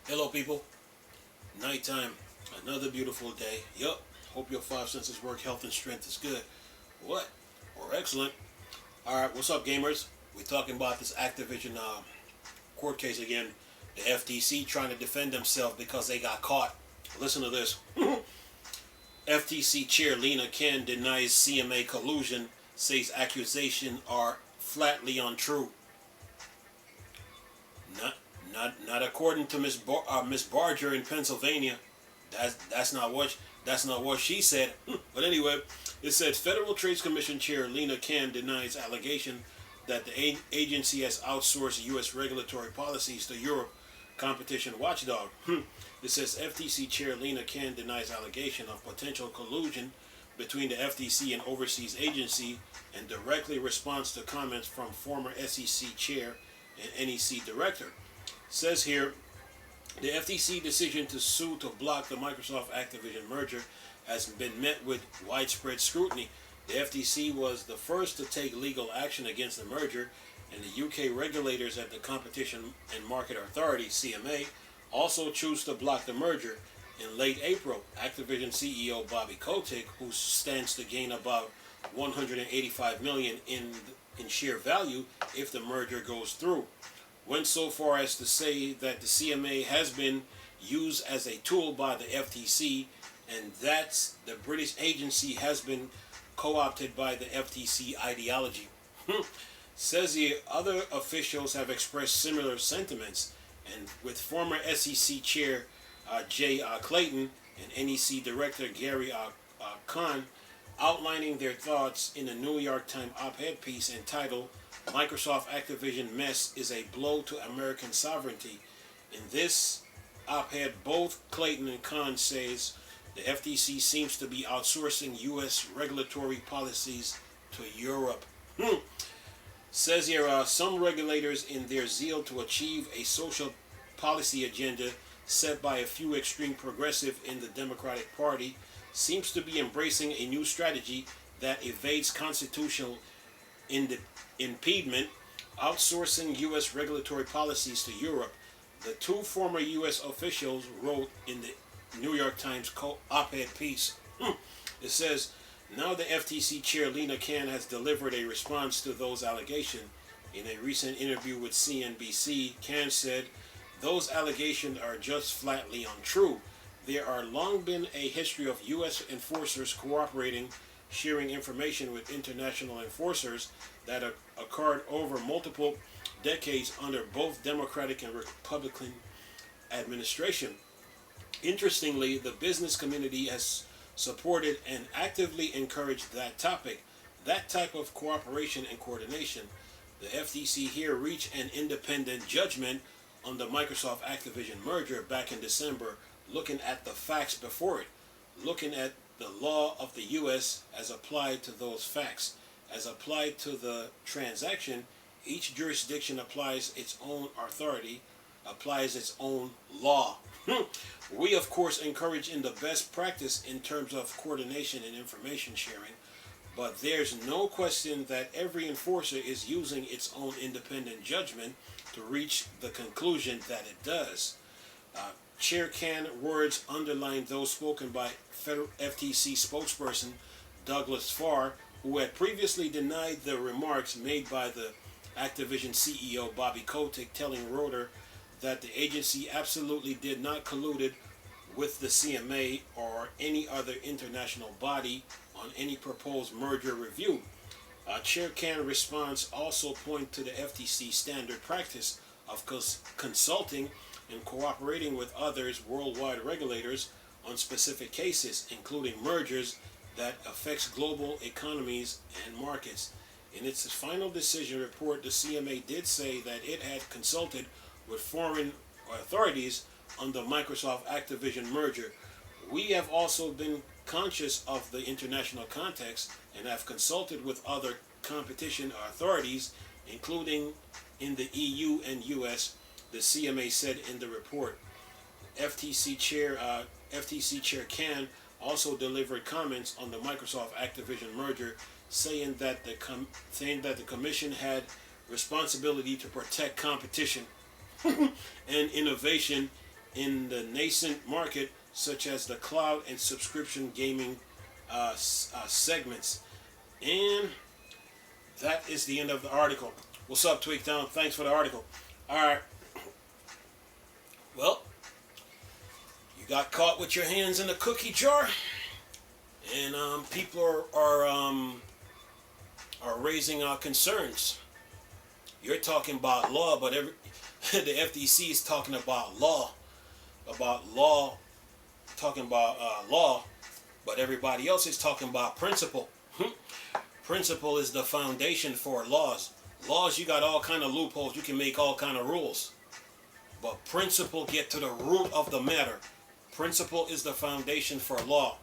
Hello, people. Nighttime. Another beautiful day. Yup. Hope your five senses work. Health and strength is good. What? Or excellent. All right. What's up, gamers? We're talking about this Activision court case again. The FTC trying to defend themselves because they got caught. Listen to this. FTC Chair Lina denies CMA collusion. Says accusations are flatly untrue. Not not according to Miss Barger in Pennsylvania. That's not what she said. But anyway, it said Federal Trade Commission Chair Lina denies allegation that the agency has outsourced U.S. regulatory policies to Europe competition watchdog. It says FTC Chair Lina denies allegation of potential collusion between the FTC and overseas agency and directly responds to comments from former SEC Chair and NEC Director. Says here, the FTC decision to sue to block the Microsoft Activision merger has been met with widespread scrutiny. The FTC was the first to take legal action against the merger, and the UK regulators at the Competition and Market Authority (CMA) also chose to block the merger. In late April, Activision CEO Bobby Kotick, who stands to gain about 185 million in share value if the merger goes through, went so far as to say that the CMA has been used as a tool by the FTC and that the British agency has been co-opted by the FTC ideology. Says here, other officials have expressed similar sentiments, and with former SEC Chair Jay Clayton and NEC Director Gary Kahn outlining their thoughts in a New York Times op-ed piece entitled Microsoft Activision Mess is a Blow to American Sovereignty. In this op-ed, both Clayton and Kahn says the FTC seems to be outsourcing U.S. regulatory policies to Europe. Says here, some regulators, in their zeal to achieve a social policy agenda set by a few extreme progressive in the Democratic Party, seems to be embracing a new strategy that evades constitutional impediment, outsourcing U.S. regulatory policies to Europe. The two former U.S. officials wrote in the New York Times op-ed piece. It says, now the FTC Chair Lina has delivered a response to those allegations. In a recent interview with CNBC, Khan said, those allegations are just flatly untrue. There are long been a history of U.S. enforcers cooperating, sharing information with international enforcers that occurred over multiple decades under both Democratic and Republican administration. Interestingly, the business community has supported and actively encouraged that type of cooperation and coordination. The FTC here reached an independent judgment on the Microsoft Activision merger back in December, looking at the facts before it, looking at the law of the U.S. as applied to those facts. As applied to the transaction, each jurisdiction applies its own authority, applies its own law. We, of course, encourage in the best practice in terms of coordination and information sharing, but there's no question that every enforcer is using its own independent judgment to reach the conclusion that it does. Chair Khan words underline those spoken by Federal FTC spokesperson Douglas Farr, who had previously denied the remarks made by the Activision CEO Bobby Kotick, telling Reuters that the agency absolutely did not collude with the CMA or any other international body on any proposed merger review. Chair Khan's response also pointed to the FTC standard practice of consulting and cooperating with others worldwide regulators on specific cases, including mergers that affects global economies and markets. In its final decision report, the CMA did say that it had consulted with foreign authorities on the Microsoft Activision merger. We have also been conscious of the international context and have consulted with other competition authorities, including in the EU and US, the CMA said in the report. FTC Chair Khan also delivered comments on the Microsoft Activision merger, saying that the commission had responsibility to protect competition and innovation in the nascent market, such as the cloud and subscription gaming segments. And that is the end of the article. What's up, Tweakdown? Thanks for the article. All right. Well, you got caught with your hands in the cookie jar, and people are raising concerns. You're talking about law, but the FTC is talking about law, talking about law, but everybody else is talking about principle. Principle is the foundation for laws. Laws, you got all kind of loopholes. You can make all kind of rules. But principle get to the root of the matter. Principle is the foundation for law.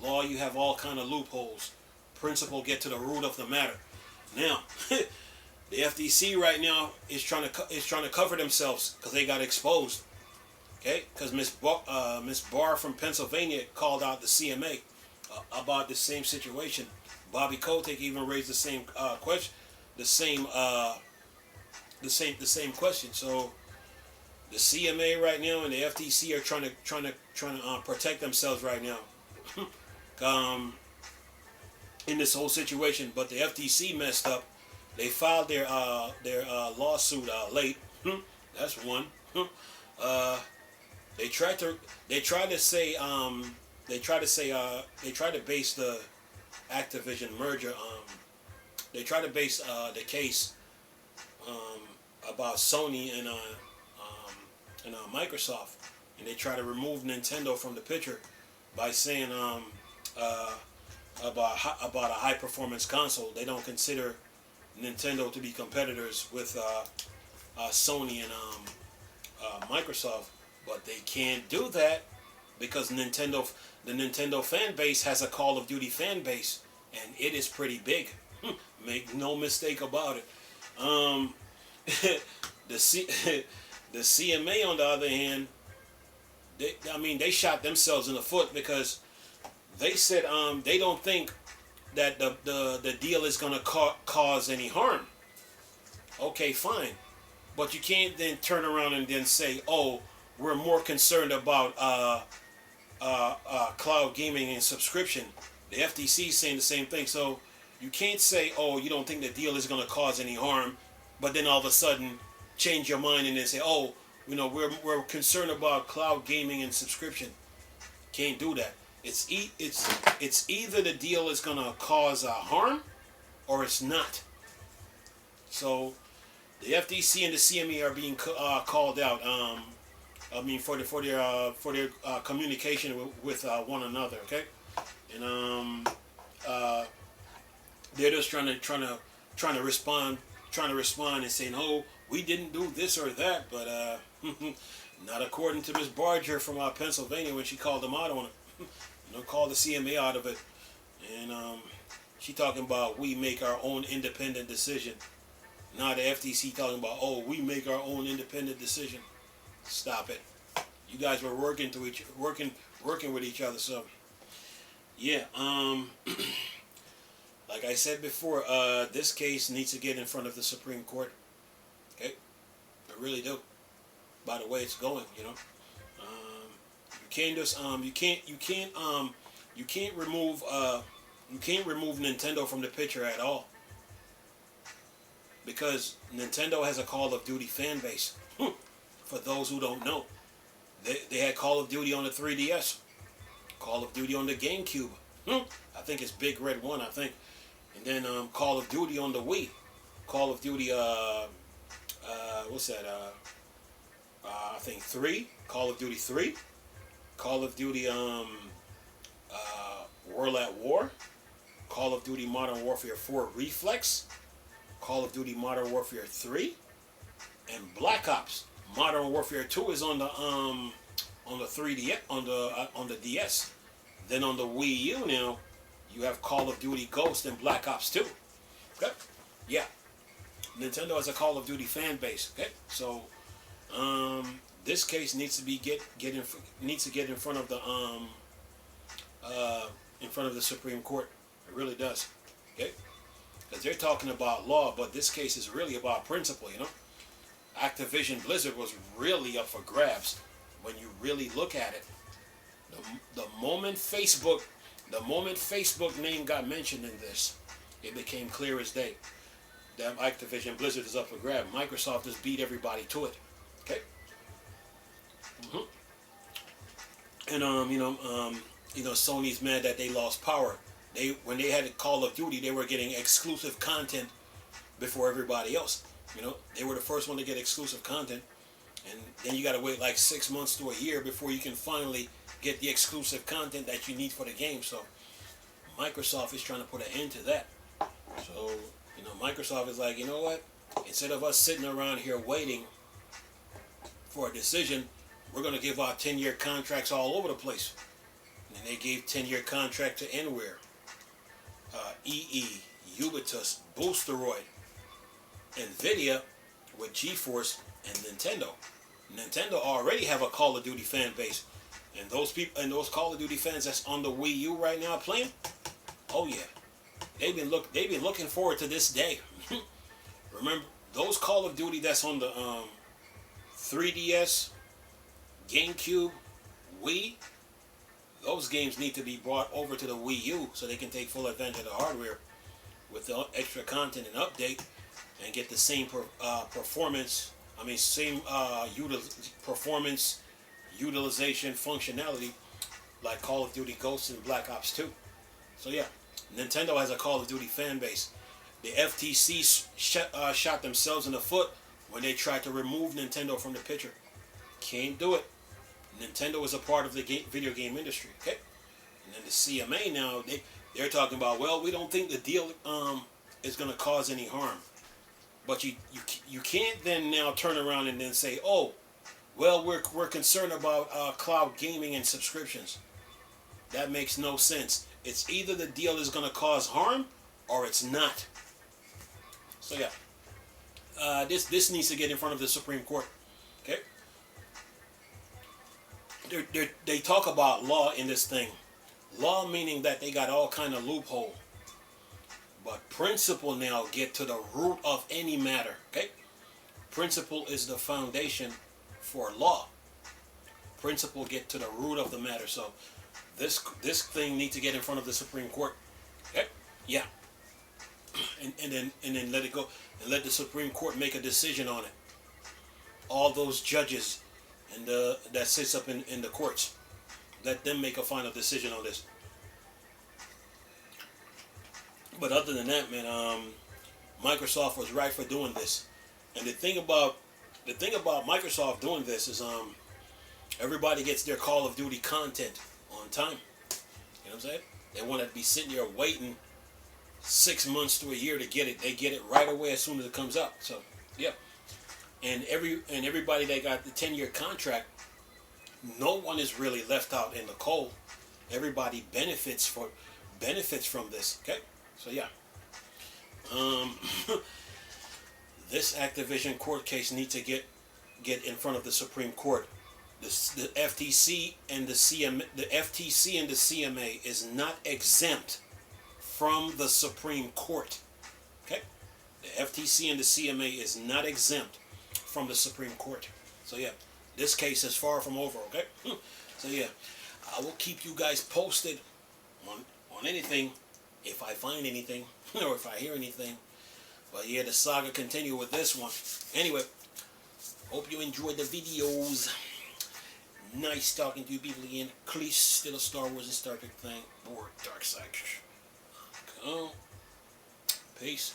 Law, you have all kind of loopholes. Principle get to the root of the matter. Now, the FTC right now is trying to cover themselves because they got exposed. Okay, because Miss Barr from Pennsylvania called out the CMA about the same situation. Bobby Kotick even raised the same question, the same question. So the CMA right now and the FTC are trying to protect themselves right now in this whole situation. But the FTC messed up. They filed their lawsuit late. That's one. They tried to base the Activision merger. They tried to base the case about Sony and Microsoft, and they try to remove Nintendo from the picture by saying about a high performance console. They don't consider Nintendo to be competitors with Sony and Microsoft, but they can't do that because the Nintendo fan base has a Call of Duty fan base, and it is pretty big. Make no mistake about it. The CMA, on the other hand, they shot themselves in the foot because they said they don't think that the deal is going to cause any harm. Okay, fine. But you can't then turn around and then say, oh, we're more concerned about cloud gaming and subscription. The FTC is saying the same thing. So you can't say, oh, you don't think the deal is going to cause any harm, but then all of a sudden change your mind and then say, oh, we're concerned about cloud gaming and subscription. Can't do that. It's either the deal is going to cause harm or it's not. So the FTC and the CME are being called out. For their communication with one another. Okay, and they're just trying to respond and saying, oh, we didn't do this or that, but not according to Miss Barger from Pennsylvania when she called them out on it. Called the CMA out of it, and she talking about we make our own independent decision. Now the FTC talking about, oh, we make our own independent decision. Stop it. You guys were working with each other, so yeah. Like I said before, this case needs to get in front of the Supreme Court. Okay, I really do. By the way it's going, you can't just you can't remove Nintendo from the picture at all, because Nintendo has a Call of Duty fan base. For those who don't know, they had Call of Duty on the 3DS, Call of Duty on the GameCube. I think it's Big Red 1, I think, and then Call of Duty on the Wii, Call of Duty what's that? I think 3, Call of Duty 3, Call of Duty World at War, Call of Duty Modern Warfare 4 Reflex, Call of Duty Modern Warfare 3, and Black Ops. Modern Warfare 2 is on the 3D on the DS. Then on the Wii U now, you have Call of Duty Ghost and Black Ops 2. Okay? Yeah. Nintendo has a Call of Duty fan base. Okay? So this case needs to get in front of the Supreme Court. It really does. Okay? Because they're talking about law, but this case is really about principle, Activision Blizzard was really up for grabs. when you really look at it, the moment Facebook name got mentioned in this, it became clear as day that Activision Blizzard is up for grab. Microsoft just beat everybody to it. Okay. And Sony's mad that they lost power. When they had Call of Duty, they were getting exclusive content before everybody else. They were the first one to get exclusive content, and then you got to wait like 6 months to a year before you can finally get the exclusive content that you need for the game. So Microsoft is trying to put an end to that. So Microsoft is like, you know what? Instead of us sitting around here waiting for a decision, we're going to give out 10-year contracts all over the place. And they gave 10-year contract to Anywhere, EE, Ubitus, Boosteroid, Nvidia with GeForce, and Nintendo. Nintendo already have a Call of Duty fan base, and those people and those Call of Duty fans that's on the Wii U right now playing, oh yeah, they've been looking forward to this day. Remember those Call of Duty that's on the 3DS, GameCube, Wii? Those games need to be brought over to the Wii U so they can take full advantage of the hardware with the extra content and update, and get the same performance. Performance, utilization, functionality like Call of Duty Ghosts and Black Ops 2. So yeah, Nintendo has a Call of Duty fan base. The FTC shot themselves in the foot when they tried to remove Nintendo from the picture. Can't do it. Nintendo is a part of the video game industry, okay? And then the CMA now, they're talking about, well, we don't think the deal is going to cause any harm. But you can't then now turn around and then say, oh, well, we're concerned about cloud gaming and subscriptions. That makes no sense. It's either the deal is going to cause harm or it's not. So yeah, this needs to get in front of the Supreme Court, okay? They talk about law in this thing. Law meaning that they got all kind of loophole. But principle now get to the root of any matter. Okay? Principle is the foundation for law. Principle get to the root of the matter. So this thing needs to get in front of the Supreme Court. Okay? Yeah. And then let it go and let the Supreme Court make a decision on it. All those judges and that sits up in the courts, let them make a final decision on this. But other than that, man, Microsoft was right for doing this. And the thing about Microsoft doing this is everybody gets their Call of Duty content on time. You know what I'm saying? They want to be sitting there waiting 6 months to a year to get it. They get it right away as soon as it comes out. So yeah. And everybody that got the 10-year contract, no one is really left out in the cold. Everybody benefits from this. Okay. So yeah, this Activision court case needs to get in front of the Supreme Court. The FTC and the CMA is not exempt from the Supreme Court. Okay, the FTC and the CMA is not exempt from the Supreme Court. So yeah, this case is far from over. Okay, so yeah, I will keep you guys posted on anything. If I find anything, or if I hear anything. But yeah, the saga continue with this one. Anyway, hope you enjoyed the videos. Nice talking to you people again. Cleese, still a Star Wars and Star Trek thing. Or Dark Side. Peace.